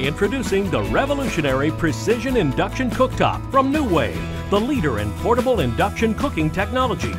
Introducing the revolutionary Precision Induction Cooktop from Nuwave, the leader in portable induction cooking technology.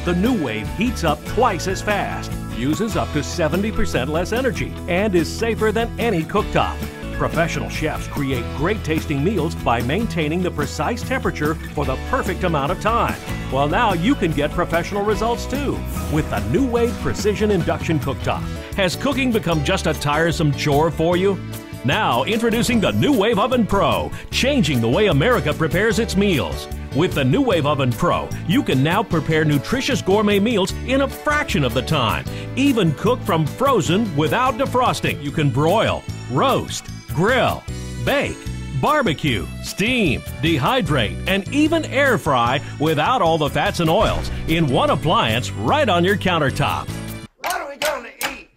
The Nuwave heats up twice as fast, uses up to 70% less energy, and is safer than any cooktop. Professional chefs create great tasting meals by maintaining the precise temperature for the perfect amount of time. Well, now you can get professional results too with the Nuwave Precision Induction Cooktop. Has cooking become just a tiresome chore for you? Now, introducing the Nuwave Oven Pro, changing the way America prepares its meals. With the Nuwave Oven Pro, you can now prepare nutritious gourmet meals in a fraction of the time. Even cook from frozen without defrosting. You can broil, roast, grill, bake, barbecue, steam, dehydrate, and even air fry without all the fats and oils in one appliance right on your countertop. What are we going to eat?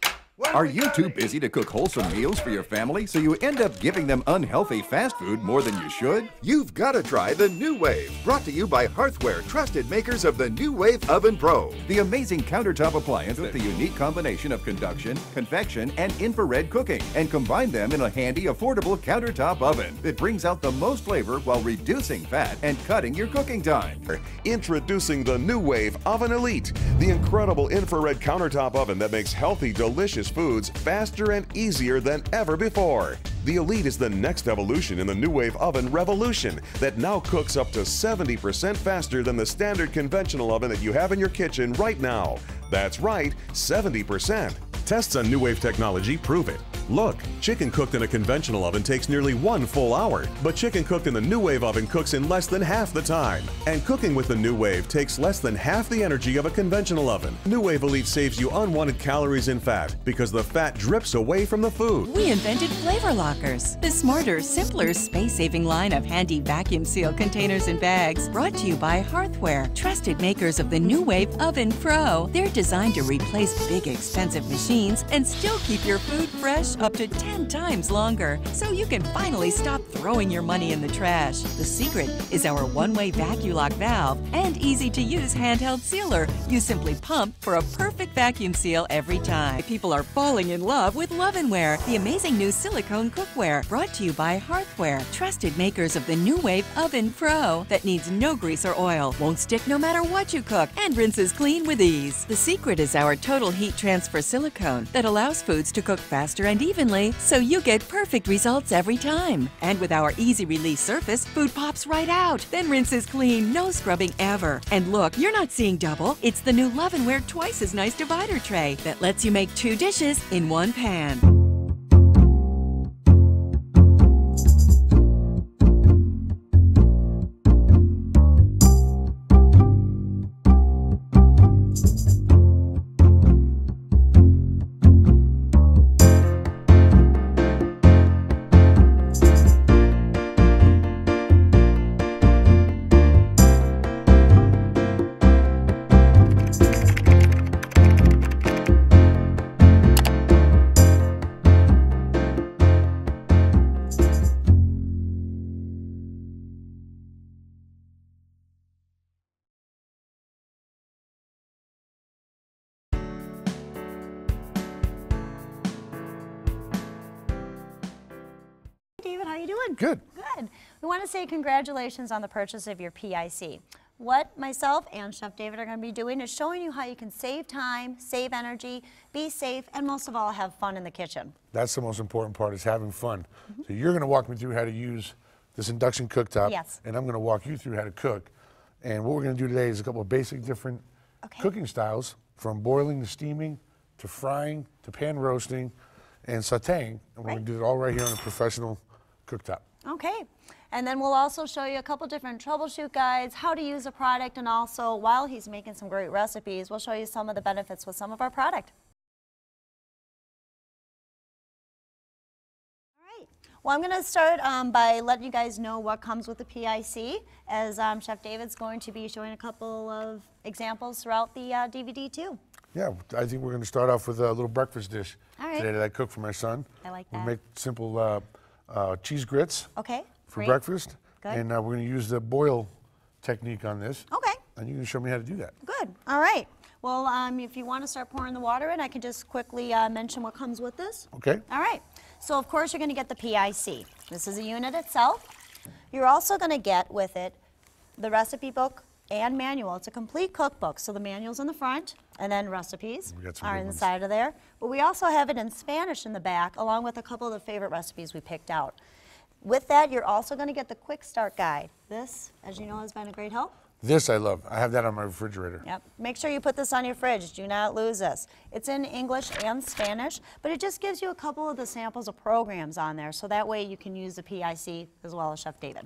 Are you too busy to cook wholesome meals for your family, so you end up giving them unhealthy fast food more than you should? You've got to try the Nuwave, brought to you by Hearthware, trusted makers of the Nuwave Oven Pro, the amazing countertop appliance with the unique combination of conduction, convection, and infrared cooking, and combine them in a handy, affordable countertop oven that brings out the most flavor while reducing fat and cutting your cooking time. Introducing the Nuwave Oven Elite, the incredible infrared countertop oven that makes healthy, delicious foods faster and easier than ever before. The Elite is the next evolution in the Nuwave Oven revolution that now cooks up to 70% faster than the standard conventional oven that you have in your kitchen right now. That's right, 70%. Tests on Nuwave technology prove it. Look, chicken cooked in a conventional oven takes nearly 1 full hour, but chicken cooked in the Nuwave oven cooks in less than half the time. And cooking with the Nuwave takes less than half the energy of a conventional oven. Nuwave Elite saves you unwanted calories and fat because the fat drips away from the food. We invented flavor lockers, the smarter, simpler, space-saving line of handy vacuum seal containers and bags. Brought to you by Hearthware, trusted makers of the Nuwave Oven Pro. They're designed to replace big, expensive machines and still keep your food fresh up to 10 times longer, so you can finally stop throwing your money in the trash. The secret is our one-way vacuum lock valve and easy-to-use handheld sealer. You simply pump for a perfect vacuum seal every time. People are falling in love with Lovenware, the amazing new silicone cookware. Brought to you by Hearthware, trusted makers of the Nuwave Oven Pro that needs no grease or oil, won't stick no matter what you cook, and rinses clean with ease. The secret is our total heat transfer silicone that allows foods to cook faster and evenly, so you get perfect results every time. And with our easy release surface, food pops right out, then rinses clean, no scrubbing ever. And look, you're not seeing double. It's the new Lovenware twice as nice divider tray that lets you make 2 dishes in 1 pan. David, how you doing? Good. Good. We want to say congratulations on the purchase of your PIC. What myself and Chef David are going to be doing is showing you how you can save time, save energy, be safe, and most of all, have fun in the kitchen. That's the most important part, is having fun. So you're going to walk me through how to use this induction cooktop, Yes. and I'm going to walk you through how to cook. And what we're going to do today is a couple of basic different cooking styles, from boiling to steaming to frying to pan roasting and sauteing. And we're going to do it all right here on a professional cooktop. Okay. And then we'll also show you a couple different troubleshoot guides, how to use a product, and also, while he's making some great recipes, we'll show you some of the benefits with some of our product. All right. Well, I'm going to start by letting you guys know what comes with the PIC, as Chef David's going to be showing a couple of examples throughout the DVD too. Yeah, I think we're going to start off with a little breakfast dish today that I cooked for my son. I like that. We make simple cheese grits for breakfast. Good. And we're going to use the boil technique on this. Okay. And you're going to show me how to do that. Good. All right. Well, if you want to start pouring the water in, I can just quickly mention what comes with this. Okay. All right. So of course you're going to get the PIC. This is a unit itself. You're also going to get with it the recipe book and manual. It's a complete cookbook. So the manual's in the front, and then recipes are inside of there. But we also have it in Spanish in the back, along with a couple of the favorite recipes we picked out. With that, you're also going to get the quick start guide. This, as you know, has been a great help. This I love. I have that on my refrigerator. Yep. Make sure you put this on your fridge. Do not lose this. It's in English and Spanish, but it just gives you a couple of the samples of programs on there, so that way you can use the PIC as well as Chef David.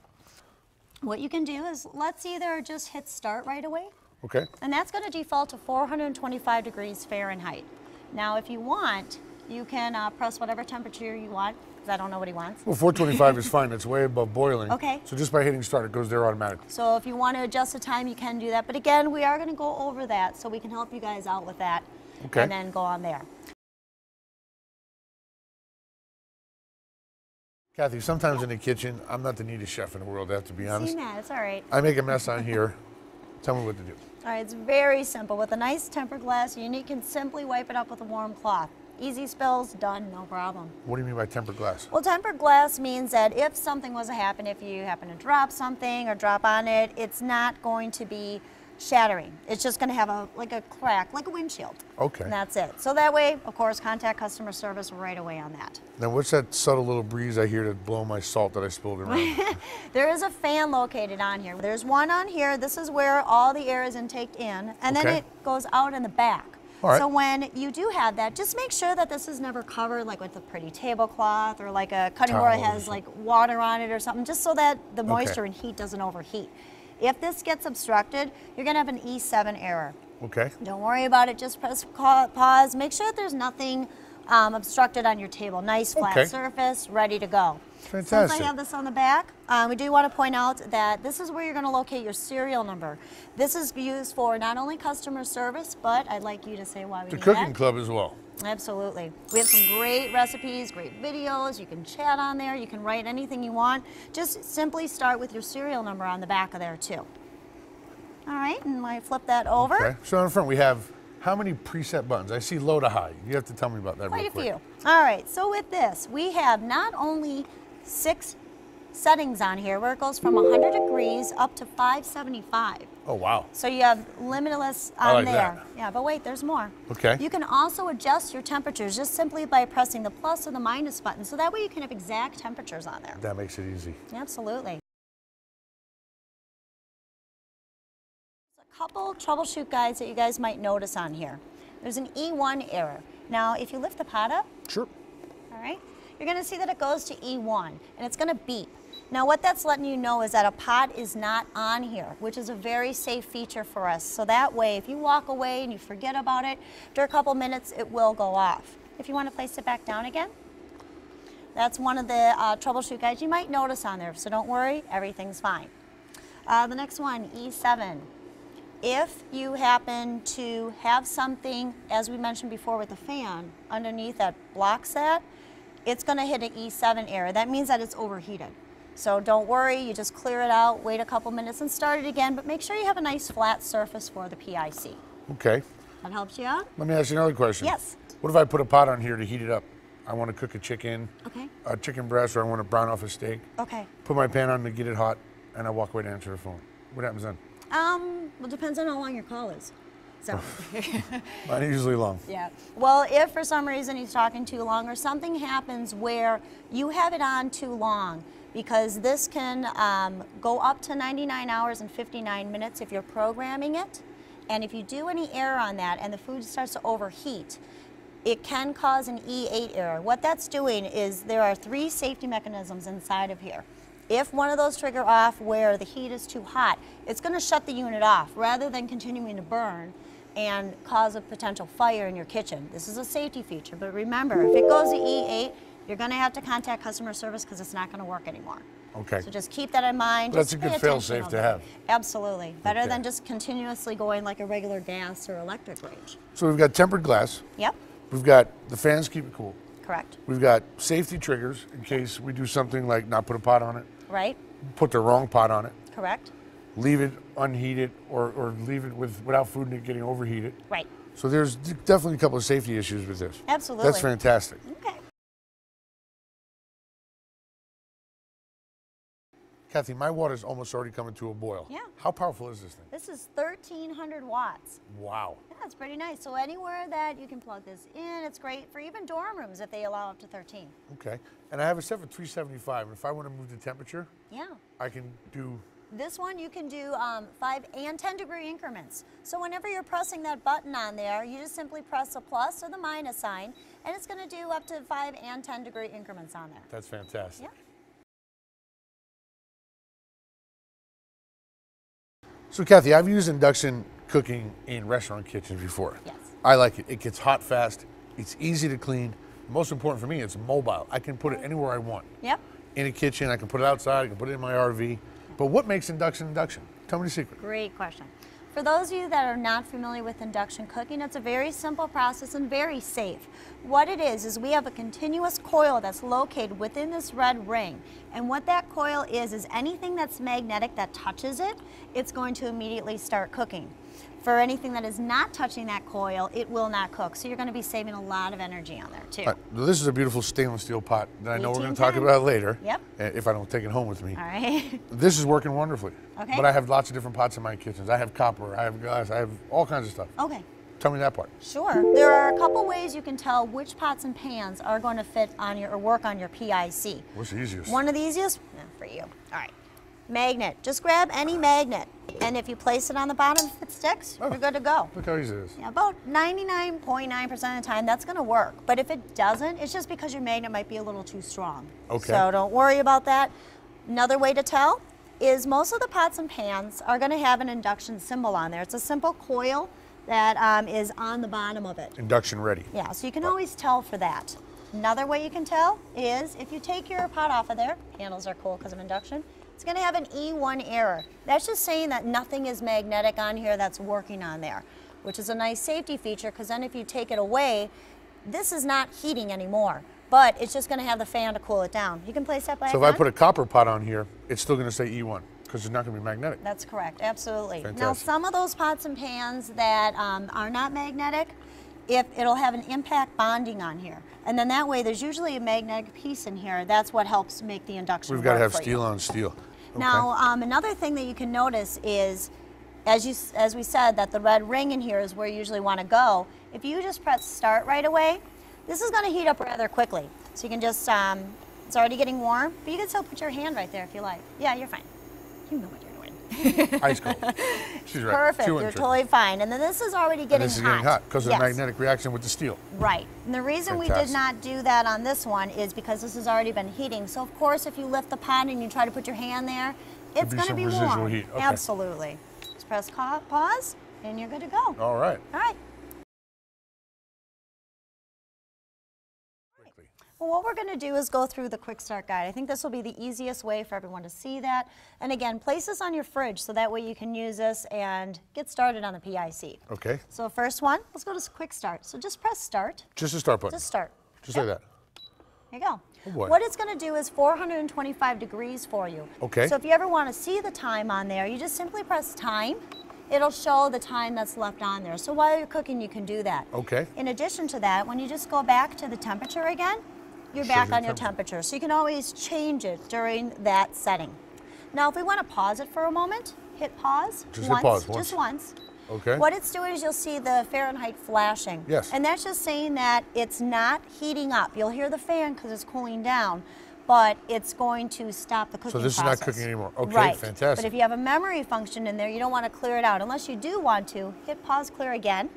What you can do is let's either just hit start right away. Okay. And that's going to default to 425 degrees Fahrenheit. Now, if you want, you can press whatever temperature you want, because I don't know what he wants. Well, 425 is fine. It's way above boiling. Okay. So just by hitting start, it goes there automatically. So if you want to adjust the time, you can do that. But again, we are going to go over that, so we can help you guys out with that. Okay. And then go on there. Kathy, sometimes in the kitchen, I'm not the neatest chef in the world, I have to be honest. Seen that, it's all right. I make a mess on here. Tell me what to do. All right, it's very simple. With a nice tempered glass, you can simply wipe it up with a warm cloth. Easy spills, done, no problem. What do you mean by tempered glass? Well, tempered glass means that if something was to happen, if you happen to drop something or drop on it, it's not going to be shattering. It's just going to have like a crack, like a windshield. Okay. And that's it. So that way, of course, contact customer service right away on that. Now, what's that subtle little breeze I hear to blow my salt that I spilled around? There is a fan located on here. There's one on here. This is where all the air is intaked in, and then it goes out in the back. All right. So when you do have that, just make sure that this is never covered like with a pretty tablecloth or like a cutting board that has like water on it or something, just so that the moisture and heat doesn't overheat. If this gets obstructed, you're going to have an E7 error. Okay. Don't worry about it. Just press pause. Make sure that there's nothing obstructed on your table. Nice flat surface, ready to go. Fantastic. Since I have this on the back, we do want to point out that this is where you're going to locate your serial number. This is used for not only customer service, but I'd like you to say why we The need cooking that. club as well. Absolutely. We have some great recipes, great videos. You can chat on there. You can write anything you want. Just simply start with your serial number on the back of there too. All right, and I flip that over. Okay. So in front we have how many preset buttons? I see low to high. You have to tell me about that real quick. Quite a few. All right, so with this, we have not only 6 settings on here where it goes from 100 degrees up to 575. Oh, wow. So you have limitless on there. That. Yeah, but wait, there's more. Okay. You can also adjust your temperatures just simply by pressing the plus or the minus button. So that way you can have exact temperatures on there. That makes it easy. Absolutely. A couple troubleshoot guides that you guys might notice on here. There's an E1 error. Now, if you lift the pot up, sure. All right, you're going to see that it goes to E1, and it's going to beep. Now, what that's letting you know is that a pot is not on here, which is a very safe feature for us. So that way, if you walk away and you forget about it, after a couple minutes, it will go off. If you want to place it back down again, that's one of the troubleshoot guides you might notice on there. So don't worry, everything's fine. The next one, E7. If you happen to have something, as we mentioned before with the fan, underneath that blocks that, it's going to hit an E7 error. That means that it's overheated. So don't worry, you just clear it out, wait a couple minutes and start it again, but make sure you have a nice flat surface for the PIC. Okay. That helps you out? Let me ask you another question. Yes. What if I put a pot on here to heat it up? I want to cook a chicken, Okay. a chicken breast, or I want to brown off a steak. Okay. Put my pan on to get it hot, and I walk away to answer the phone. What happens then? Well, it depends on how long your call is. So. Mine is usually long. Yeah. Well, if for some reason he's talking too long or something happens where you have it on too long, because this can go up to 99 hours and 59 minutes if you're programming it. And if you do any error on that and the food starts to overheat, it can cause an E8 error. What that's doing is there are 3 safety mechanisms inside of here. If one of those trigger off where the heat is too hot, it's going to shut the unit off rather than continuing to burn and cause a potential fire in your kitchen. This is a safety feature, but remember, if it goes to E8, you're going to have to contact customer service because it's not going to work anymore. Okay. So just keep that in mind. That's Just a good pay fail attention safe on to that. have. Absolutely. Better Okay. than just continuously going like a regular gas or electric range. So we've got tempered glass. Yep, We've got the fans keep it cool. correct. We've got safety triggers in case we do something like not put a pot on it, Right, put the wrong pot on it, correct. leave it unheated, or leave it without food and it getting overheated. Right, So there's definitely a couple of safety issues with this. absolutely. That's fantastic. Okay. Kathy, my water's almost already coming to a boil. Yeah. How powerful is this thing? This is 1,300 watts. Wow. Yeah, it's pretty nice. So anywhere that you can plug this in, it's great for even dorm rooms if they allow up to 13. Okay. And I have it set for 375. And if I want to move the temperature, Yeah. I can do... This one you can do 5 and 10 degree increments. So whenever you're pressing that button on there, you just simply press the plus or the minus sign, and it's going to do up to 5 and 10 degree increments on there. That's fantastic. Yeah. So Kathy, I've used induction cooking in restaurant kitchens before. Yes. I like it. It gets hot fast. It's easy to clean. Most important for me, it's mobile. I can put it anywhere I want. Yep. In a kitchen, I can put it outside, I can put it in my RV. But what makes induction? Tell me the secret. Great question. For those of you that are not familiar with induction cooking, it's a very simple process and very safe. What it is we have a continuous coil that's located within this red ring. And what that coil is anything that's magnetic that touches it, it's going to immediately start cooking. For anything that is not touching that coil, it will not cook. So you're going to be saving a lot of energy on there too. All right. Well, this is a beautiful stainless steel pot that I know we're going to 1810. talk about later. Yep. If I don't take it home with me. All right. This is working wonderfully. Okay. But I have lots of different pots in my kitchens. I have copper, I have glass, I have all kinds of stuff. Okay. Tell me that part. Sure. There are a couple ways you can tell which pots and pans are going to fit on your or work on your PIC. What's the easiest? One of the easiest for you. All right. Magnet. Just grab any magnet, and if you place it on the bottom, if it sticks, you're good to go. Look how easy it is. Yeah, about 99.9% of the time, that's going to work. But if it doesn't, it's just because your magnet might be a little too strong. Okay. So don't worry about that. Another way to tell is most of the pots and pans are going to have an induction symbol on there. It's a simple coil that is on the bottom of it. Induction ready. Yeah, so you can always tell for that. Another way you can tell is if you take your pot off of there, handles are cool because of induction, it's going to have an E1 error. That's just saying that nothing is magnetic on here that's working on there, which is a nice safety feature because then if you take it away, this is not heating anymore, but it's just going to have the fan to cool it down. You can place that back So if I put a copper pot on here, it's still going to say E1 because it's not going to be magnetic. That's correct, absolutely. Fantastic. Now some of those pots and pans that are not magnetic, it'll have an impact bonding on here. And then that way there's usually a magnetic piece in here. That's what helps make the induction We've got to work have for steel you. on steel. Okay. Now, another thing that you can notice is, as we said, that the red ring in here is where you usually want to go. If you just press start right away, this is going to heat up rather quickly. So you can just, it's already getting warm, but you can still put your hand right there if you like. Yeah, you're fine. You know what you're doing. Ice cold. She's right. Perfect, you're totally fine. And then this is already getting hot. This is getting hot because of the magnetic reaction with the steel. Right. And the reason we did not do that on this one is because this has already been heating. So of course, if you lift the pot and you try to put your hand there, it's going to be warm. Heat. Okay. Absolutely. Just press pause and you're good to go. All right. All right. Well, what we're going to do is go through the quick start guide. I think this will be the easiest way for everyone to see that. And again, place this on your fridge so that way you can use this and get started on the PIC. Okay. So first one, let's go to quick start. So just press start. Just a start button. Just start. Just like that. There you go. Oh boy. What it's going to do is 425 degrees for you. Okay. So if you ever want to see the time on there, you just simply press time. It'll show the time that's left on there. So while you're cooking, you can do that. Okay. In addition to that, when you just go back to the temperature again, you're back on your temperature. So you can always change it during that setting. Now, if we want to pause it for a moment, hit pause. Just hit pause Just once. Okay. What it's doing is you'll see the Fahrenheit flashing. Yes. And that's just saying that it's not heating up. You'll hear the fan because it's cooling down, but it's going to stop the cooking So this process. is not cooking anymore. Okay, right. fantastic. But if you have a memory function in there, you don't want to clear it out. Unless you do want to, hit pause, clear again.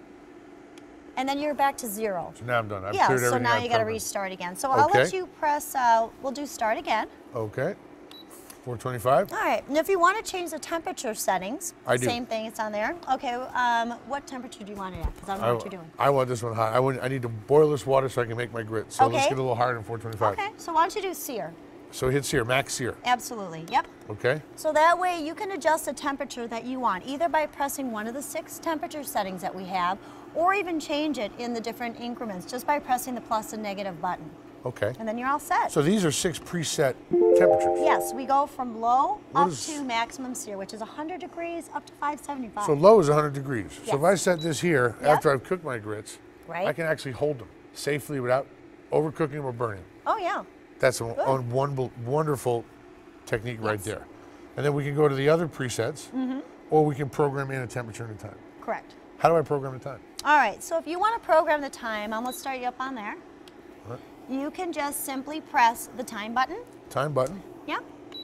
And then you're back to 0. So now I'm done. I've yeah, cleared so everything now I've you got to covered. restart again. So I'll let you press, we'll do start again. Okay. 425. All right, and if you want to change the temperature settings, I do. Same thing, it's on there. Okay, what temperature do you want it at? Because I don't know what you're doing. I want this one hot. I need to boil this water so I can make my grits. So let's get a little higher than 425. Okay, so why don't you do sear? So hit sear, max sear. Absolutely, yep. Okay. So that way you can adjust the temperature that you want, either by pressing one of the 6 temperature settings that we have, or even change it in the different increments just by pressing the plus and negative button. Okay. And then you're all set. So these are 6 preset temperatures. Yes, we go from low up to maximum sear, which is 100 degrees up to 575. So low is 100 degrees. Yes. So if I set this here after I've cooked my grits, right, I can actually hold them safely without overcooking them or burning. Oh yeah. That's a wonderful technique right there. And then we can go to the other presets, or we can program in a temperature and a time. Correct. How do I program the time? All right, so if you want to program the time, I'm going to start you up on there. All right. You can just simply press the time button. Time button. Yep.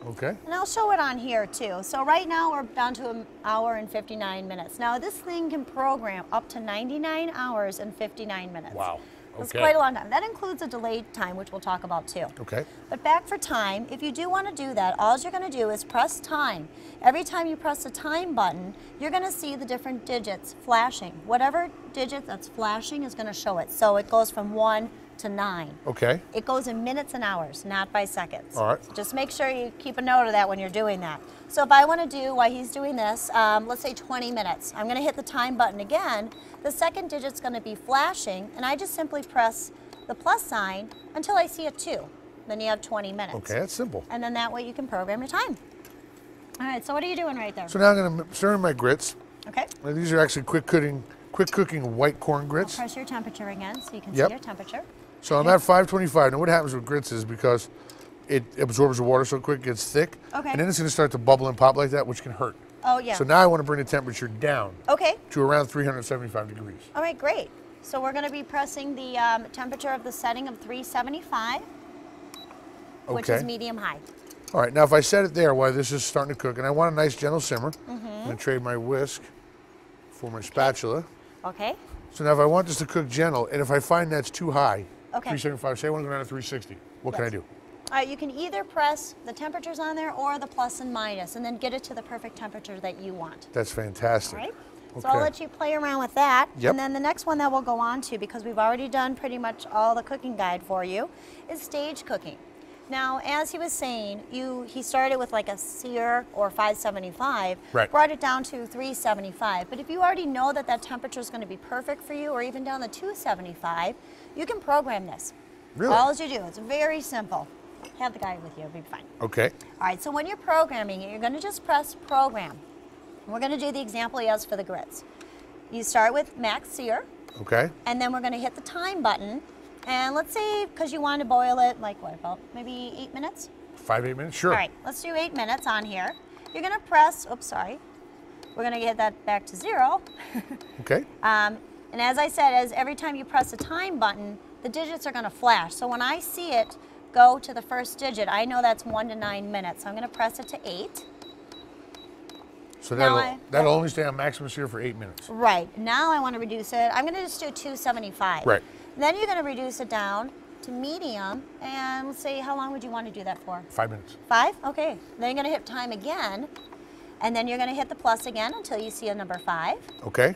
Okay. And I'll show it on here too. So right now we're down to an hour and 59 minutes. Now this thing can program up to 99 hours and 59 minutes. Wow. That's Okay. quite a long time. That includes a delayed time, which we'll talk about too. Okay. But back for time, if you do want to do that, all you're going to do is press time. Every time you press the time button, you're going to see the different digits flashing. Whatever digit that's flashing is going to show it. So it goes from 1 to 9. Okay. It goes in minutes and hours, not by seconds. All right. So just make sure you keep a note of that when you're doing that. So if I want to do, while he's doing this, let's say 20 minutes, I'm going to hit the time button again. The second digit's going to be flashing, and I just simply press the plus sign until I see a 2. Then you have 20 minutes. Okay, that's simple. And then that way you can program your time. All right, so what are you doing right there? So now I'm going to stir in my grits. Okay. Now, these are actually quick cooking white corn grits. Press your temperature again so you can Yep. see your temperature. So I'm at 525. Now what happens with grits is because it absorbs the water so quick, it gets thick. Okay. And then it's going to start to bubble and pop like that, which can hurt. Oh, yeah. So now I want to bring the temperature down Okay. to around 375 degrees. All right, great. So we're going to be pressing the temperature of the setting of 375, which is Okay. medium high. All right, now if I set it there while this is starting to cook, and I want a nice gentle simmer, I'm going to trade my whisk for my spatula. Okay. So now if I want this to cook gentle, and if I find that's too high, Okay. 375, say I want to go down to 360, what can I Yes. do? All right, you can either press the temperatures on there or the plus and minus, and then get it to the perfect temperature that you want. That's fantastic. All right. Okay. So I'll let you play around with that. Yep. And then the next one that we'll go on to, because we've already done pretty much all the cooking guide for you, is stage cooking. Now, as he was saying, he started with like a sear or 575, Right. brought it down to 375. But if you already know that that temperature is going to be perfect for you, or even down to 275, you can program this. Really? All you do, it's very simple. Have the guide with you, it'll be fine. Okay. All right, so when you're programming it, you're going to just press program. We're going to do the example he has for the grits. You start with max sear, Okay. and then we're going to hit the time button. And let's say, because you want to boil it, like what, about maybe 8 minutes? 8 minutes? Sure. All right, let's do 8 minutes on here. You're going to press, oops, sorry. We're going to get that back to 0. Okay. And as I said, every time you press the time button, the digits are going to flash. So when I see it go to the first digit, I know that's 1 to 9 minutes. So I'm going to press it to 8. So Now that'll only stay on maximum sear for 8 minutes. Right. Now I want to reduce it. I'm going to just do 275. Right. Then you're going to reduce it down to medium. And let's say, how long would you want to do that for? 5 minutes. 5? Okay. Then you're going to hit time again. And then you're going to hit the plus again until you see a number 5. Okay.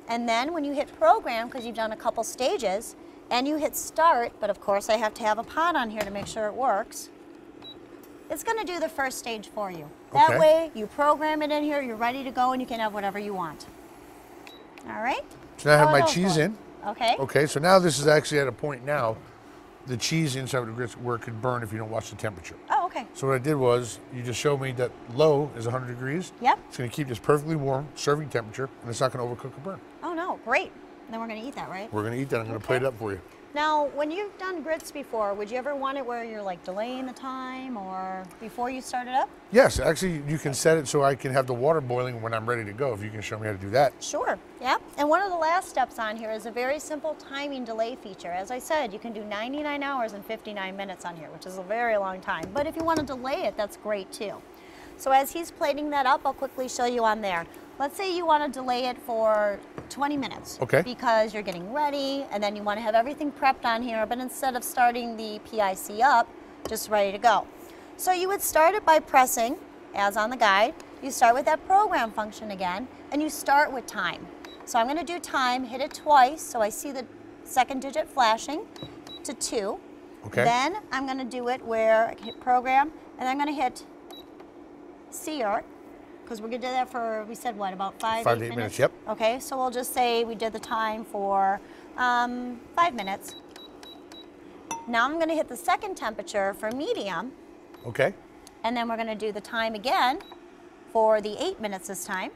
And then when you hit program, because you've done a couple stages, and you hit start, but of course I have to have a pot on here to make sure it works, it's going to do the first stage for you. That Okay. way you program it in here, you're ready to go, and you can have whatever you want. All right? So now I have How my are those cheese going? in. Okay. Okay, so now this is actually at a point now, the cheese inside of the grits where it could burn if you don't watch the temperature. Oh, okay. So what I did was, you just showed me that low is 100 degrees. Yep. It's going to keep this perfectly warm, serving temperature, and it's not going to overcook or burn. Oh, no. Great. Then we're going to eat that, right? We're going to eat that. I'm going to plate it up for you. Now, when you've done grits before, would you ever want it where you're like delaying the time or before you start it up? Yes, actually, you can set it so I can have the water boiling when I'm ready to go, if you can show me how to do that. Sure, yeah. And one of the last steps on here is a very simple timing delay feature. As I said, you can do 99 hours and 59 minutes on here, which is a very long time. But if you want to delay it, that's great too. So as he's plating that up, I'll quickly show you on there. Let's say you want to delay it for 20 minutes. Okay. Because you're getting ready and then you want to have everything prepped on here, but instead of starting the PIC up, just ready to go. So you would start it by pressing, as on the guide, you start with that program function again, and you start with time. So I'm going to do time, hit it twice, so I see the second digit flashing to 2. Okay. Then I'm going to do it where I hit program, and I'm going to hit sear, because we're going to do that for, we said what, about 5 to 8 minutes? Yep. Okay, so we'll just say we did the time for 5 minutes. Now I'm going to hit the second temperature for medium, Okay. and then we're going to do the time again for the 8 minutes this time.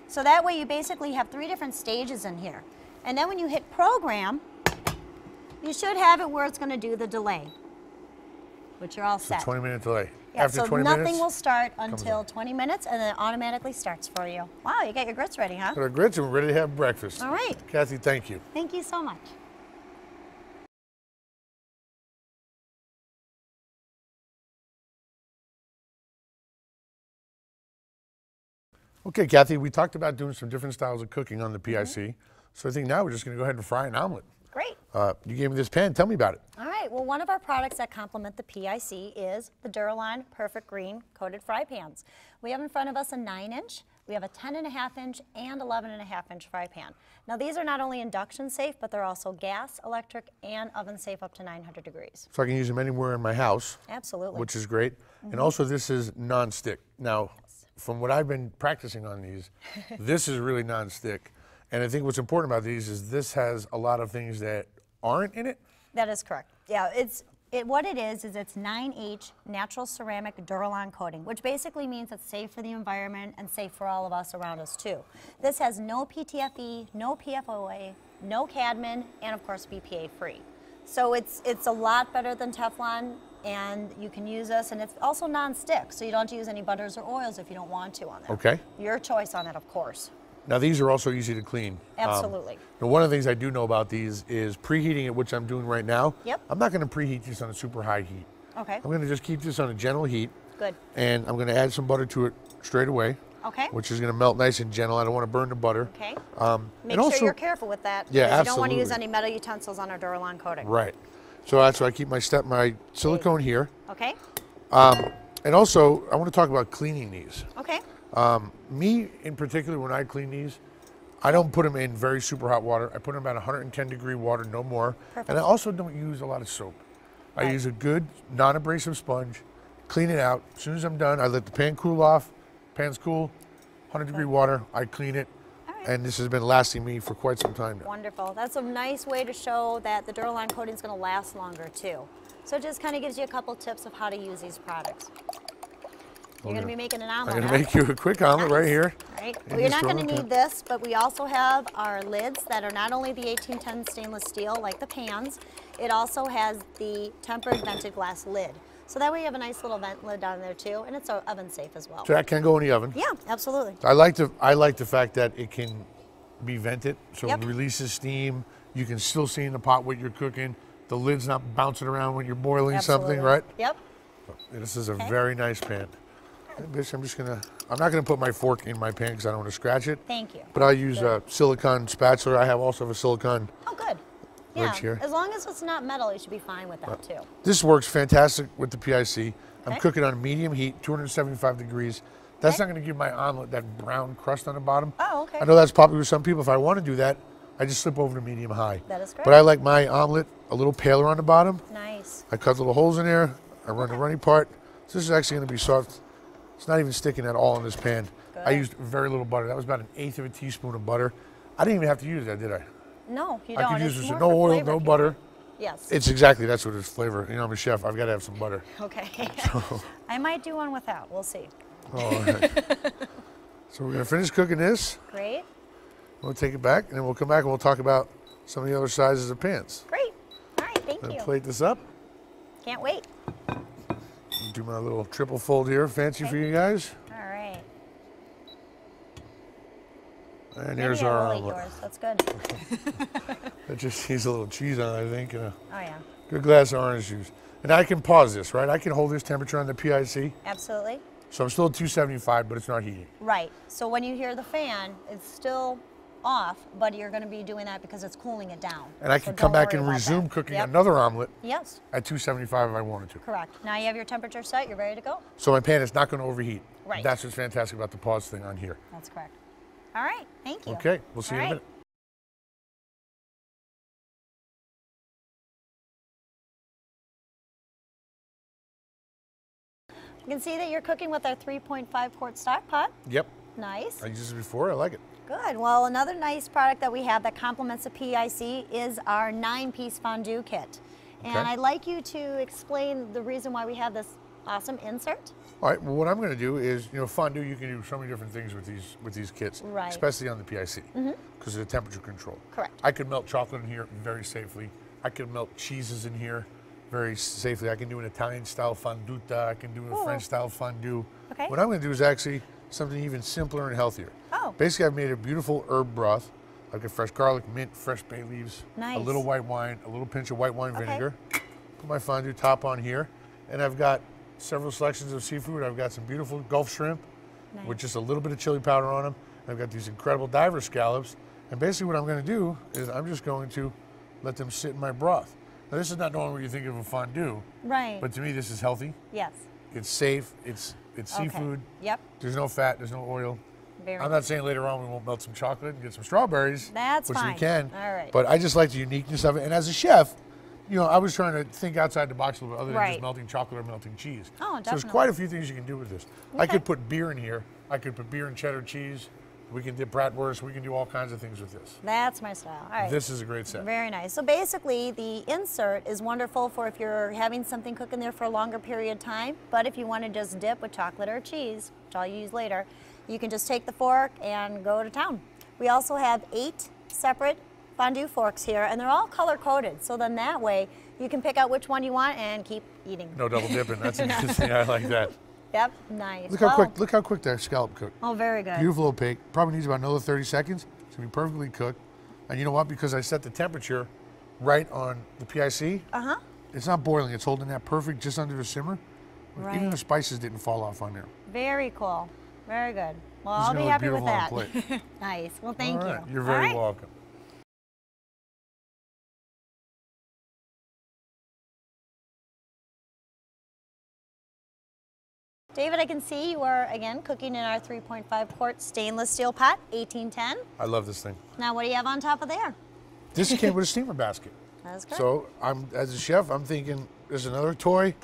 So that way you basically have 3 different stages in here. And then when you hit program, you should have it where it's going to do the delay, which you're all set. 20-minute delay. Yeah, After so 20 nothing minutes, will start until 20 minutes, and then it automatically starts for you. Wow, you got your grits ready, huh? Got our grits and we're ready to have breakfast. All right. Kathy, thank you. Thank you so much. Okay, Kathy, we talked about doing some different styles of cooking on the PIC. So I think now we're just going to go ahead and fry an omelet. Great. You gave me this pan. Tell me about it. All right, well, one of our products that complement the PIC is the Duraline Perfect Green Coated Fry Pans. We have in front of us a 9-inch, we have a 10.5-inch, and 11.5-inch fry pan. Now, these are not only induction safe, but they're also gas, electric, and oven safe up to 900 degrees. So I can use them anywhere in my house. Absolutely. Which is great. And also this is non-stick. Now, from what I've been practicing on these, this is really non-stick. And I think what's important about these is this has a lot of things that aren't in it. That is correct. Yeah, what it is it's 9H natural ceramic Duraline coating, which basically means it's safe for the environment and safe for all of us around us too. This has no PTFE, no PFOA, no cadmium, and of course BPA free. So it's a lot better than Teflon, and you can use this, and it's also non-stick, so you don't have to use any butters or oils if you don't want to on there. Okay. Your choice on it, of course. Now these are also easy to clean. Absolutely. Now one of the things I do know about these is preheating it, which I'm doing right now. Yep. I'm not going to preheat this on a super high heat. Okay. I'm going to just keep this on a gentle heat. Good. And I'm going to add some butter to it straight away. Okay. Which is going to melt nice and gentle. I don't want to burn the butter. Okay. and Make sure also, you're careful with that. Yeah, because you don't want to use absolutely. any metal utensils on our Duraline coating. Right. So that's why I keep my silicone here. Okay. And also, I want to talk about cleaning these. Okay. Me, in particular, when I clean these, I don't put them in very super hot water. I put them about 110-degree water, no more. Perfect. And I also don't use a lot of soap. I use a good non-abrasive sponge, clean it out. As soon as I'm done, I let the pan cool off. Pan's cool, 100-degree water, I clean it. And this has been lasting me for quite some time now. Wonderful. That's a nice way to show that the Duraline coating is going to last longer too. So it just kind of gives you a couple tips of how to use these products. You're going to be making an omelet. I'm going to make you a quick omelet right here. All right. Well, you're not going to need this, but we also have our lids that are not only the 1810 stainless steel like the pans, it also has the tempered vented glass lid. So that way you have a nice little vent lid down there too, and it's oven safe as well. So that can go in the oven. Yeah, absolutely. I like the fact that it can be vented, so Yep. it releases steam. You can still see in the pot what you're cooking. The lid's not bouncing around when you're boiling Absolutely. something, right? Yep. This is a very nice pan. Bitch, I'm not gonna put my fork in my pan because I don't want to scratch it. Thank you. But I'll use a silicone spatula. I also have a silicone. Oh, good. Yeah, Right here. as long as it's not metal, you should be fine with that too. This works fantastic with the PIC. I'm Okay. cooking on medium heat, 275 degrees. That's not gonna give my omelet that brown crust on the bottom. Oh, okay. I know that's popular with some people. If I want to do that, I just slip over to medium high. That is great. But I like my omelet a little paler on the bottom. Nice. I cut little holes in there. I run the runny part. So this is actually going to be soft. It's not even sticking at all in this pan. Good. I used very little butter. That was about 1/8 of a teaspoon of butter. I didn't even have to use that, did I? No, you I don't. could use It's this more with no for oil, flavor no if you butter. want. Yes. That's what it's flavor. You know, I'm a chef. I've got to have some butter. Okay. I might do one without. We'll see. All right. So we're going to finish cooking this. Great. We'll take it back, and then we'll come back and we'll talk about some of the other sizes of pans. Great. All right. Thank Then you. plate this up. Can't wait. Do my little triple fold here, fancy for you guys. All right. And Maybe here's I our will eat omelet. yours. That's good. That just needs a little cheese on it, I think, and a Oh yeah. good glass of orange juice. And I can pause this, right? I can hold this temperature on the PIC. Absolutely. So I'm still at 275, but it's not heating. Right. So when you hear the fan, it's still off, but you're going to be doing that because it's cooling it down. And I So can come don't back and worry about resume that. cooking Yep. another omelet Yes. at 275 if I wanted to. Correct. Now you have your temperature set. You're ready to go. So my pan is not going to overheat. Right. That's what's fantastic about the pause thing on here. That's correct. All right. Thank you. Okay, we'll see you in a All minute. You can see that you're cooking with our 3.5 quart stock pot. Yep. Nice. I used this before. I like it. Good. Well, another nice product that we have that complements the PIC is our 9-piece fondue kit. And Okay. I'd like you to explain the reason why we have this awesome insert. All right. Well, what I'm going to do is, fondue. You can do so many different things with these kits, Right. especially on the PIC, because of the temperature control. Correct. I could melt chocolate in here very safely. I could melt cheeses in here. very safely. I can do an Italian-style fonduta. I can do a French-style fondue. Okay. What I'm going to do is actually something even simpler and healthier. Oh. Basically, I've made a beautiful herb broth. I've got fresh garlic, mint, fresh bay leaves, Nice. a little white wine, a little pinch of white wine vinegar. Put my fondue top on here, and I've got several selections of seafood. I've got some beautiful Gulf shrimp with just a little bit of chili powder on them. I've got these incredible diver scallops, and basically what I'm going to do is I'm just going to let them sit in my broth. Now, this is not normally what you think of a fondue, Right. but to me this is healthy. Yes. It's safe. It's seafood. Yep. There's no fat. There's no oil. Very I'm not saying later on we won't melt some chocolate and get some strawberries. That's which fine. we can. All right. But I just like the uniqueness of it. And as a chef, you know, I was trying to think outside the box a little bit other than just melting chocolate or melting cheese. Oh, definitely. So there's quite a few things you can do with this. I Okay. could put beer in here. I could put beer and cheddar cheese. We can dip bratwurst. We can do all kinds of things with this. That's my style. All right. This is a great set. Very nice. So basically, the insert is wonderful for if you're having something cook in there for a longer period of time. But if you want to just dip with chocolate or cheese, which I'll use later, you can just take the fork and go to town. We also have 8 separate fondue forks here, and they're all color-coded. So then that way, you can pick out which one you want and keep eating. No double dipping. That's a good thing. I like that. Yep, nice. Look how quick that scallop cooked. Oh, very good. Beautiful opaque. Probably needs about another 30 seconds. It's gonna be perfectly cooked. And you know what? Because I set the temperature right on the PIC, it's not boiling. It's holding that perfect just under the simmer. Right. Even the spices didn't fall off on there. Very cool. Very good. Well, This is I'll be gonna look happy with beautiful on that. plate. Nice. Well, thank All right. you. You're All very right. welcome. David, I can see you are, again, cooking in our 3.5 quart stainless steel pot, 1810. I love this thing. Now, what do you have on top of there? This came with a steamer basket. That's good. So as a chef, I'm thinking there's another toy.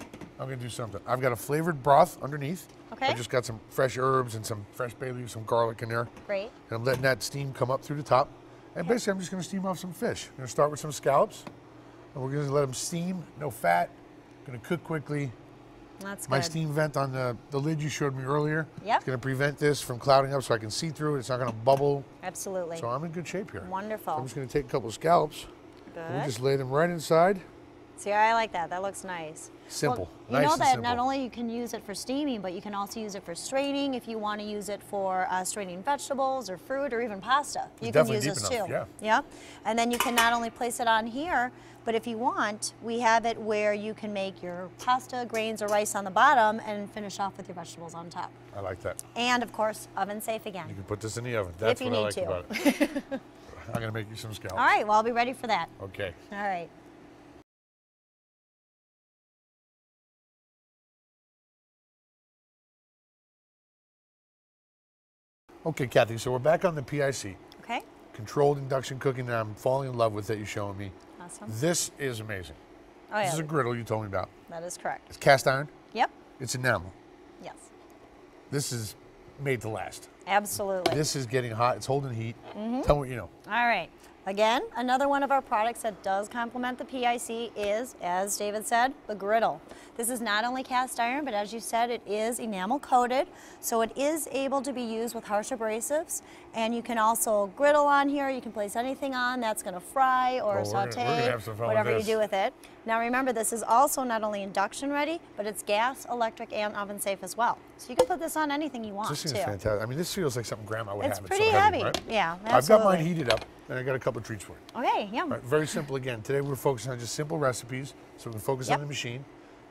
I'm gonna do something. I've got a flavored broth underneath. Okay. I just got some fresh herbs and some fresh bay leaves, some garlic in there. Great. And I'm letting that steam come up through the top. And basically, I'm just gonna steam off some fish. I'm gonna start with some scallops, and we're gonna let them steam, no fat. Gonna cook quickly. That's My good. steam vent on the lid you showed me earlier. Yep. It's gonna prevent this from clouding up so I can see through it. It's not gonna bubble. Absolutely. So I'm in good shape here. Wonderful. So I'm just gonna take a couple of scallops. Good. We'll just lay them right inside. See, I like that. That looks nice. Simple. Well, you Nice know and that simple. not only you can use it for steaming, but you can also use it for straining if you want to use it for straining vegetables or fruit or even pasta. You can definitely use deep this enough, too. yeah. Yeah. And then you can not only place it on here, but if you want, we have it where you can make your pasta, grains, or rice on the bottom and finish off with your vegetables on top. I like that. And of course, oven safe again. You can put this in the oven. That's you what I need like to. about it. I'm gonna make you some scallops. All right, well, I'll be ready for that. Okay. All right. Okay, Kathy, so we're back on the PIC. Okay. Controlled induction cooking that I'm falling in love with that you're showing me. Awesome. This is amazing. Oh, yeah. This is a griddle you told me about. That is correct. It's cast iron. Yep. It's enamel. Yes. This is made to last. Absolutely. This is getting hot. It's holding heat. Mm-hmm. Tell me what you know. All right. Again, another one of our products that does complement the PIC is, as David said, the griddle. This is not only cast iron, but as you said, it is enamel coated, so it is able to be used with harsh abrasives. And you can also griddle on here. You can place anything on that's going to fry or Well, we're saute, gonna have some fun with whatever you this. do with it. Now remember, this is also not only induction ready, but it's gas, electric, and oven safe as well. So you can put this on anything you want This too. seems fantastic. I mean, this feels like something Grandma would It's have. pretty so heavy. right? Yeah, I've got mine absolutely. heated up, and I got a couple of treats for you. Okay, yum. All right, very simple again. Today we're focusing on just simple recipes, so we can focus Yep. on the machine.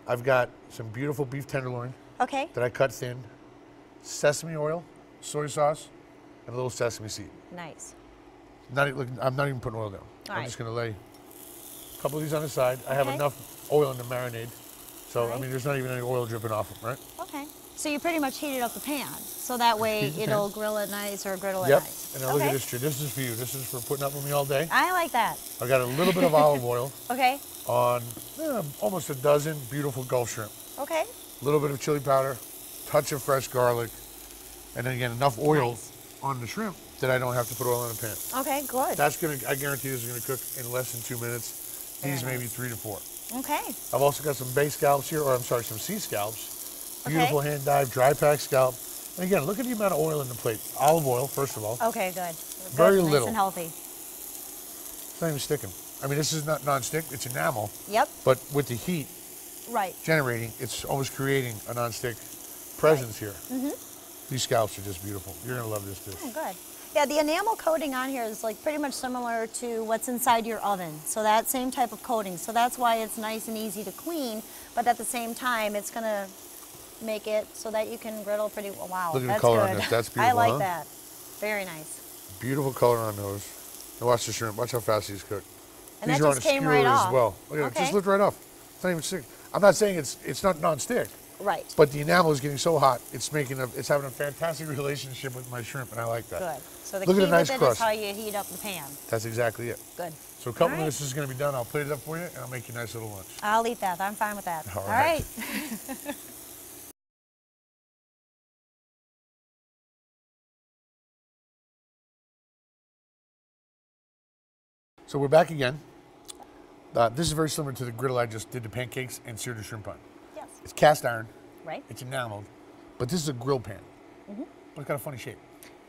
I've got some beautiful beef tenderloin Okay. that I cut thin, sesame oil, soy sauce, and a little sesame seed. Nice. I'm not even putting oil down. I'm right. just going to lay a couple of these on the side. I have Okay. enough oil in the marinade, so I Right. mean, there's not even any oil dripping off them, right? Okay. So you pretty much heated up the pan, so that way Heat the it'll pan. grill it nice or griddle it Yep. nice. And now look at this tree. This is for you. This is for putting up with me all day. I like that. I've got a little bit of olive oil Okay. on almost a dozen beautiful Gulf shrimp. Okay. A little bit of chili powder, touch of fresh garlic, and then again enough oil Nice. on the shrimp that I don't have to put oil in the pan. Okay. Good. That's gonna, I guarantee this is gonna cook in less than 2 minutes. These Very maybe 3 to 4. Okay. I've also got some bay scallops here, or I'm sorry, some sea scallops. Okay. Beautiful hand dyed, dry packed scallop. And again, look at the amount of oil in the plate. Olive oil, first of all. Okay. Good. Very Good, little. Nice and healthy. It's not even sticking. I mean, this is not non-stick, it's enamel. Yep. But with the heat Right. generating, it's almost creating a non-stick presence here. These scallops are just beautiful. You're gonna love this dish. Oh, good. Yeah, the enamel coating on here is like pretty much similar to what's inside your oven. So that same type of coating. So that's why it's nice and easy to clean, but at the same time, it's gonna make it so that you can griddle pretty well. Wow, Look at the that's color good. on this. That's I beautiful, like huh? that. Very nice. Beautiful color on those. Now watch the shrimp. Watch how fast these cook. And These that are on just a came skewer right as off. well. Look at it. Okay. Just lift right off. It's not even stick. I'm not saying it's not non-stick. Right. But the enamel is getting so hot, it's having a fantastic relationship with my shrimp, and I like that. Good. So the Look key at the nice with it crust. is how you heat up the pan. That's exactly it. Good. So a couple All right. minutes is going to be done. I'll plate it up for you, and I'll make you a nice little lunch. I'll eat that. I'm fine with that. All All right. right. So we're back again. This is very similar to the griddle I just did the pancakes and seared the shrimp on. Yes. It's cast iron. Right. It's enameled, but this is a grill pan. But it's got a funny shape.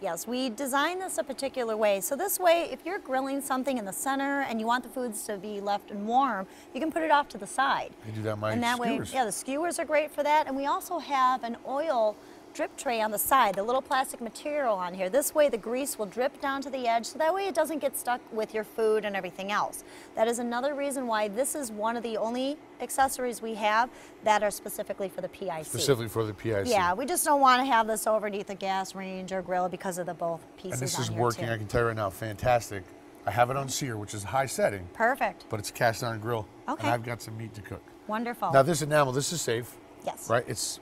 Yes, we designed this a particular way. So this way, if you're grilling something in the center and you want the foods to be left and warm, you can put it off to the side. You do that on my And that skewers. way, yeah, the skewers are great for that. And we also have an oil drip tray on the side, the little plastic material on here. This way the grease will drip down to the edge, so that way it doesn't get stuck with your food and everything else. That is another reason why this is one of the only accessories we have that are specifically for the PIC. Specifically for the PIC. Yeah, we just don't want to have this overneath the gas range or grill because of the both pieces And this on is here working, too. I can tell you right now, fantastic. I have it on sear, which is a high setting, Perfect. but it's a cast iron grill. Okay. And I've got some meat to cook. Wonderful. Now this enamel, this is safe, Yes. right? It's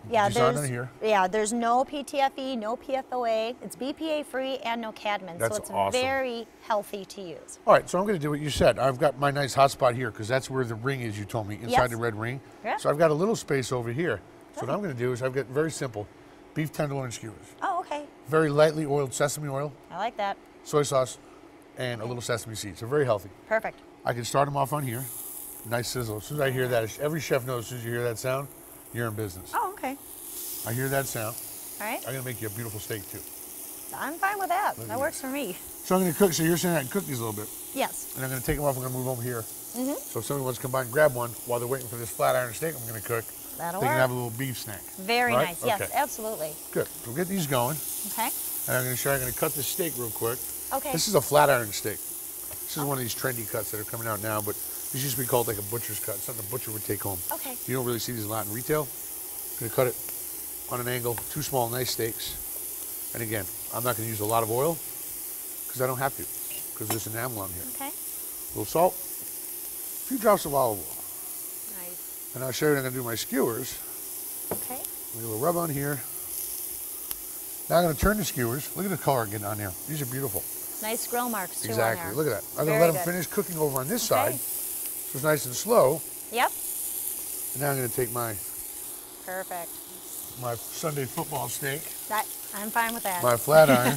Yeah, designed on here. there's no PTFE, no PFOA. It's BPA free and no cadmium, That's so it's awesome. very healthy to use. All right, so I'm going to do what you said. I've got my nice hot spot here because that's where the ring is, you told me, inside Yes. the red ring. Yeah. So I've got a little space over here. So what I'm going to do is I've got very simple beef tenderloin skewers. Oh, okay. Very lightly oiled sesame oil, I like that. soy sauce, and a little sesame seeds. So very healthy. Perfect. I can start them off on here. Nice sizzle. As soon as I hear that, every chef knows as soon as you hear that sound, you're in business. Oh, okay. I hear that sound. All right. I'm going to make you a beautiful steak too. I'm fine with that. That works for me. So I'm going to cook, so you're saying I can cook these a little bit. Yes. And I'm going to take them off, I'm going to move over here. So if somebody wants to come by and grab one while they're waiting for this flat iron steak I'm going to cook, That'll they work. can have a little beef snack. Very Right? nice. Yes, Okay. absolutely. Good. So we'll get these going. Okay. And I'm going to show you, I'm going to cut this steak real quick. Okay. This is a flat iron steak. This is one of these trendy cuts that are coming out now, but this used to be called like a butcher's cut, something a butcher would take home. Okay. You don't really see these a lot in retail. I'm going to cut it on an angle, two small, nice steaks. And again, I'm not going to use a lot of oil because I don't have to, because there's enamel on here. Okay. A little salt, a few drops of olive oil. Nice. And I'll show you what I'm going to do with my skewers. Okay. A little rub on here. Now I'm going to turn the skewers. Look at the color getting on there. These are beautiful. Nice grill marks too Exactly. on there. Look at that. I'm going Very to let them good. finish cooking over on this Okay. side. So it's nice and slow. Yep. And now I'm going to take my Perfect. Sunday football steak, I'm fine with that. my flat iron,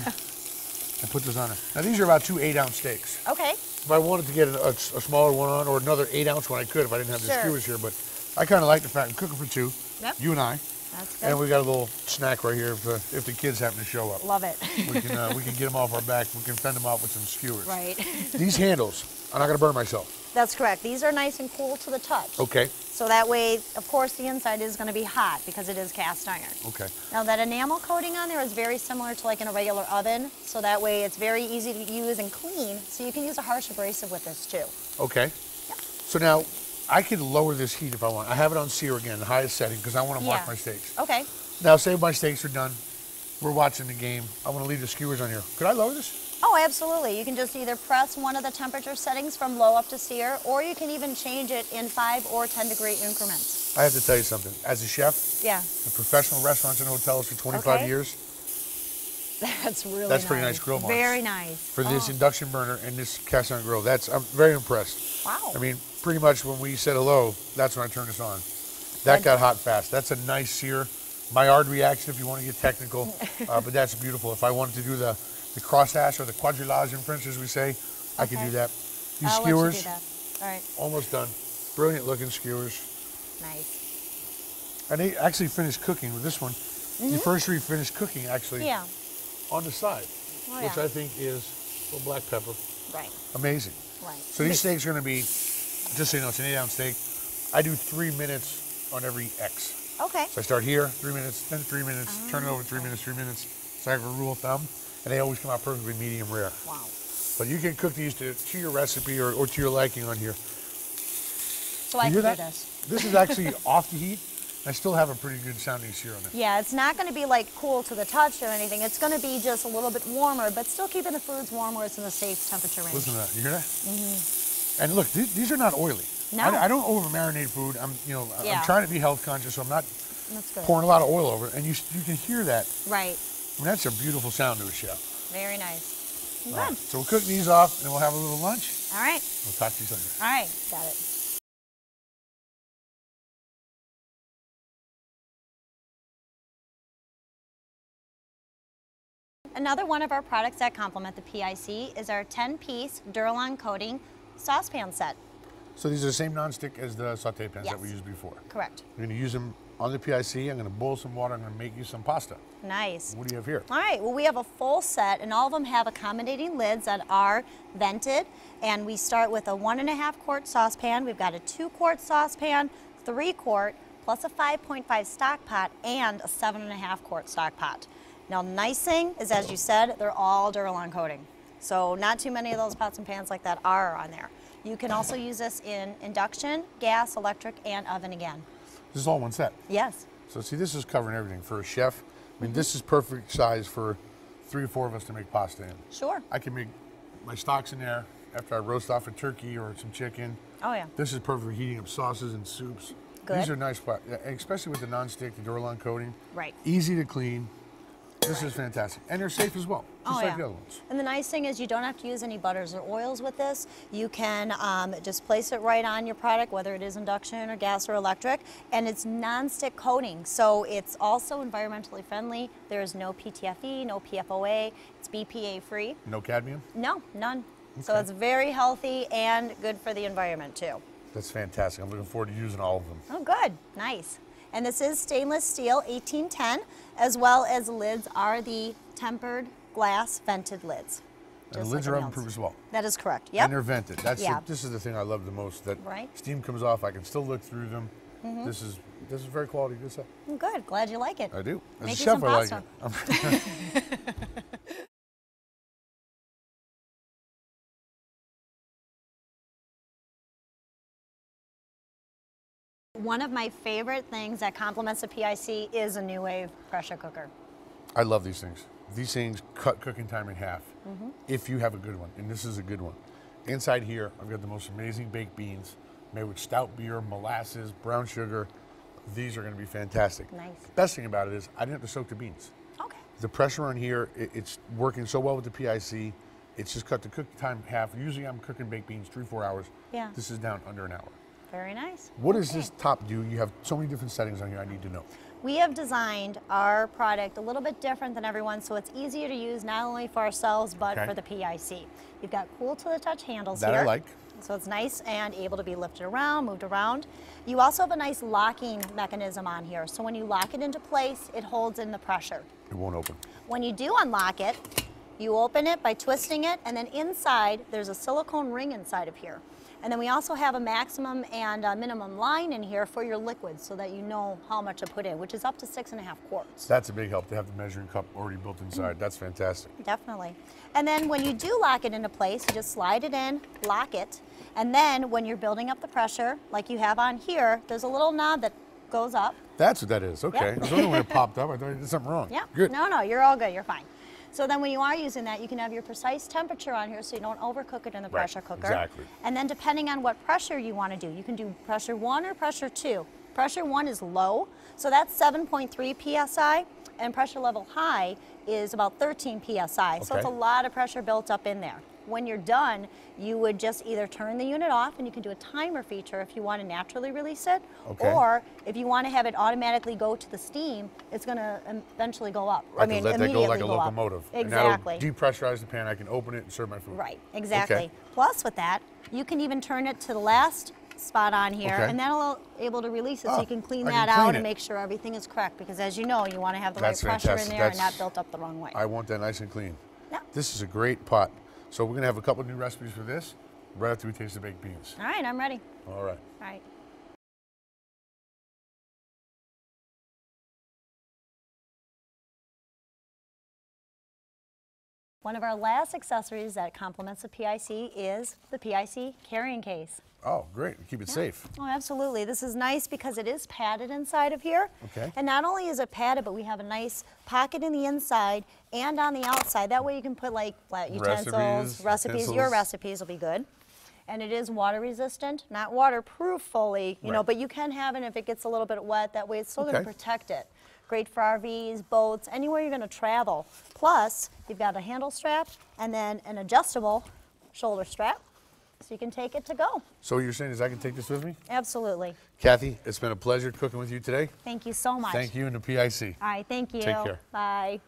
and put those on there. Now these are about 2 8-ounce steaks. Okay. If I wanted to get a smaller one on, or another 8-ounce one, I could if I didn't have the Sure. skewers here. But I kind of like the fact I'm cooking for 2. Yep. You and I. That's good. And we got a little snack right here if the kids happen to show up. Love it. We can get them off our back. We can fend them off with some skewers. Right. These handles, I'm not going to burn myself. That's correct. These are nice and cool to the touch. Okay. So that way, of course, the inside is going to be hot because it is cast iron. Okay. Now that enamel coating on there is very similar to like in a regular oven. So that way it's very easy to use and clean. So you can use a harsh abrasive with this too. Okay. Yeah. So now I could lower this heat if I want. I have it on sear again, the highest setting, because I want to watch Yeah. my steaks. Okay. Now, say my steaks are done. We're watching the game. I want to leave the skewers on here. Could I lower this? Oh, absolutely. You can just either press one of the temperature settings from low up to sear, or you can even change it in 5 or 10 degree increments. I have to tell you something. As a chef, Yeah. in professional restaurants and hotels for 25 Okay. years, That's really That's pretty nice grill marks. Very nice. for this induction burner and this cast iron grill, I'm very impressed. Wow. I mean, pretty much when we said hello, that's when I turned this on. That got hot fast. That's a nice sear. Maillard reaction if you want to get technical, but that's beautiful. If I wanted to do the crosshash or the quadrillage in French, as we say, I could Okay. do that. These I'll let you skewers, do that. All right. almost done. Brilliant looking skewers. Nice. And they actually finished cooking with this one. The first 3 finished cooking actually Mm-hmm. Yeah. on the side, Oh, which yeah. I think is a little black pepper. Right. Amazing. Right. So these steaks are going to be, just so you know, it's an 8-ounce steak. I do 3 minutes on every X. Okay. So I start here, 3 minutes, then 3 minutes, turn it over 3 minutes, 3 minutes. So I have a rule of thumb, and they always come out perfectly medium rare. Wow. But you can cook these to your recipe or to your liking on here. So I can do this. This is actually off the heat. I still have a pretty good sounding sear on it. Yeah, it's not going to be like cool to the touch or anything. It's going to be just a little bit warmer, but still keeping the foods warm where it's in a safe temperature range. Listen to that. You hear that? Mm-hmm. And look, these are not oily. No. I don't over marinate food. I'm trying to be health conscious, so I'm not pouring a lot of oil over it. And you can hear that. Right. I mean, that's a beautiful sound to a chef. Very nice. Good. Right. So we'll cook these off, and we'll have a little lunch. All right. We'll talk to you later. All right. Got it. Another one of our products that complement the PIC is our 10-piece Duralon coating saucepan set. So these are the same nonstick as the saute pans that we used before. Correct. We're going to use them on the PIC. I'm going to boil some water. I'm going to make you some pasta. Nice. What do you have here? All right. Well, we have a full set, and all of them have accommodating lids that are vented. And we start with a 1.5 quart saucepan. We've got a 2-quart saucepan, 3-quart, plus a 5.5 stock pot, and a 7.5 quart stock pot. Now, nice thing is, as you said, they're all Duralon coating. So not too many of those pots and pans like that are on there. You can also use this in induction, gas, electric, and oven again. This is all one set? Yes. So see, this is covering everything. For a chef, I mean, this is perfect size for 3 or 4 of us to make pasta in. Sure. I can make my stocks in there after I roast off a turkey or some chicken. Oh, yeah. This is perfect for heating up sauces and soups. Good. These are nice, especially with the nonstick, the Duralon coating. Right. Easy to clean. This is fantastic. And they're safe as well, just like the other ones. And the nice thing is you don't have to use any butters or oils with this. You can just place it right on your product, whether it is induction or gas or electric, and it's non-stick coating, so it's also environmentally friendly. There's no PTFE, no PFOA, it's BPA free. No cadmium? No, none. Okay. So it's very healthy and good for the environment too. That's fantastic. I'm looking forward to using all of them. Oh, good. Nice. And this is stainless steel 1810, as well as the lids are the tempered glass vented lids. And the lids are oven-proof as well. That is correct, yep. And they're vented. That's this is the thing I love the most, that steam comes off, I can still look through them. This is very quality, good stuff. Good, glad you like it. I do. As Make a you chef, some I like pasta. it. One of my favorite things that complements the PIC is a Nuwave pressure cooker. I love these things. These things cut cooking time in half, if you have a good one, and this is a good one. Inside here, I've got the most amazing baked beans made with stout beer, molasses, brown sugar. These are going to be fantastic. Nice. The best thing about it is I didn't have to soak the beans. Okay. The pressure on here, it's working so well with the PIC. It's just cut the cooking time in half. Usually I'm cooking baked beans 3-4 hours. Yeah. This is down under an hour. Very nice. What does this top do? You have so many different settings on here I need to know. We have designed our product a little bit different than everyone, so it's easier to use not only for ourselves, but for the PIC. You've got cool to the touch handles here. That I like. So it's nice and able to be lifted around, moved around. You also have a nice locking mechanism on here. So when you lock it into place, it holds in the pressure. It won't open. When you do unlock it, you open it by twisting it, and then inside, there's a silicone ring inside of here. And then we also have a maximum and a minimum line in here for your liquids so that you know how much to put in, which is up to 6.5 quarts. That's a big help to have the measuring cup already built inside. That's fantastic. Definitely. And then when you do lock it into place, you just slide it in, lock it, and then when you're building up the pressure, like you have on here, there's a little knob that goes up. That's what that is. Okay. Yep. I was wondering when it popped up. I thought I did something wrong. Yeah. Good. No, you're all good. You're fine. So then when you are using that, you can have your precise temperature on here so you don't overcook it in the pressure cooker. Exactly. And then depending on what pressure you want to do, you can do pressure 1 or pressure 2. Pressure 1 is low, so that's 7.3 psi, and pressure level high is about 13 psi. So it's a lot of pressure built up in there. When you're done, you would just either turn the unit off, and you can do a timer feature if you want to naturally release it, or if you want to have it automatically go to the steam, it's going to eventually go up. I can let that go like a locomotive. Exactly. And that'll depressurize the pan. I can open it and serve my food. Right, exactly. Plus with that, you can even turn it to the last spot on here, and that'll able to release it so you can clean that out and make sure everything is correct, because as you know, you want to have the right pressure in there and not built up the wrong way. I want that nice and clean. Yeah. This is a great pot. So we're going to have a couple of new recipes for this. right after we taste the baked beans. All right, I'm ready. All right. All right. One of our last accessories that complements the PIC is the PIC carrying case. Oh, great. Keep it safe. Oh, absolutely. This is nice because it is padded inside of here. Okay. And not only is it padded, but we have a nice pocket in the inside and on the outside. That way you can put like utensils, recipes. Your recipes will be good. And it is water resistant, not waterproof fully, you know, but you can have it if it gets a little bit wet. That way it's still going to protect it. Great for RVs, boats, anywhere you're going to travel. Plus, you've got a handle strap and then an adjustable shoulder strap, so you can take it to go. So what you're saying is I can take this with me? Absolutely. Kathy, it's been a pleasure cooking with you today. Thank you so much. Thank you and the PIC. All right, thank you. Take care. Bye.